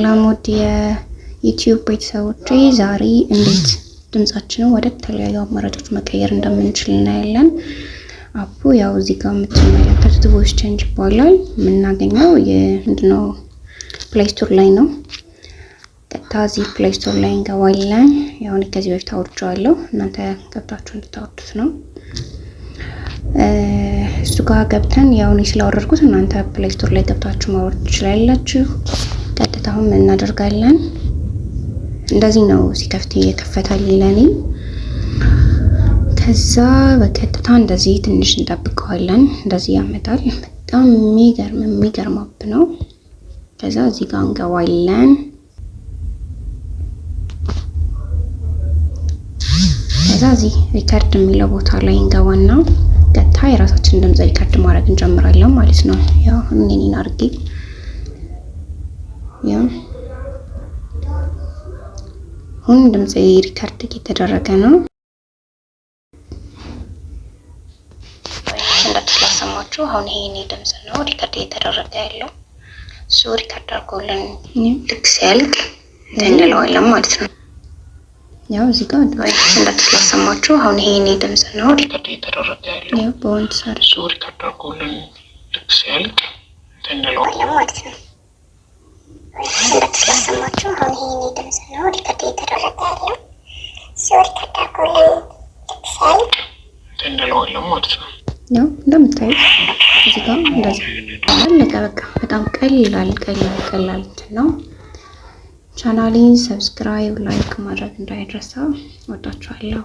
ላሞድ የዩቲዩብ ቤተሰቦቼ ዛሬ እንዴት ድምጻችንን ወደ ተለያዩ አማራጮች መቀየር እንደምንችል እናያለን። አፑ ያው እዚህ ጋር የምትመለከቱት ቮይስ ቼንጅ ይባላል። የምናገኘው ምንድነው ፕሌይ ስቶር ላይ ነው። ቀጥታ እዚህ ፕሌይ ስቶር ላይ እንገባለን። ያው እኔ ከዚህ በፊት አውርቼዋለሁ፣ እናንተ ገብታችሁ እንድታወርዱት ነው። እሱ ጋር ገብተን ያው እኔ ስላወረድኩት እናንተ ፕሌይ ስቶር ላይ ገብታችሁ ማውረድ ትችላላችሁ። ቀጥታውን እናደርጋለን። እንደዚህ ነው ሲከፍት የከፈታል ለኔ። ከዛ በቀጥታ እንደዚህ ትንሽ እንጠብቀዋለን። እንደዚህ ያመጣል። በጣም የሚገርም አፕ ነው። ከዛ እዚህ ጋር እንገባለን። ከዛ እዚህ ሪከርድ የሚለው ቦታ ላይ እንገባና ቀጥታ የራሳችንን ድምጽ ሪከርድ ማድረግ እንጀምራለን ማለት ነው። ያው እኔን አድርጌ ያው አሁን ድምጽ ሪከርድ እየተደረገ ነው። እንደተላሰማችሁ አሁን ይሄ እኔ ድምጽ ነው ሪከርድ እየተደረገ ያለው። እሱ ሪከርድ አድርጎልን ልክ ሲያልቅ እንለዋለን ማለት ነው። ያው እዚህ ጋር እንደተላሰማችሁ አሁን ይሄ እኔ ድምጽ ነው ሪከርድ እየተደረገ ያለው። ያው በወንድ ሰር እሱ ሪከርድ አድርጎልን ልክ ሲያልቅ እንለዋለን ማለት ነው። እንደተላሰማችሁ አሁን ይሄ እኔ ድምጽ ነው ሪከርድ እየተደረገ ያለው። እሱ ሪከርድ አድርጎልን ልክ ሲያልቅ እንለዋለን ማለት ነው። ያው እንደምታዩት እዚህ ጋር እንደዚህ አለቀ። በቃ በጣም ቀላል ነው። ቻናሌን ሰብስክራይብ፣ ላይክ ማድረግ እንዳይረሳ። ወዳችኋለሁ።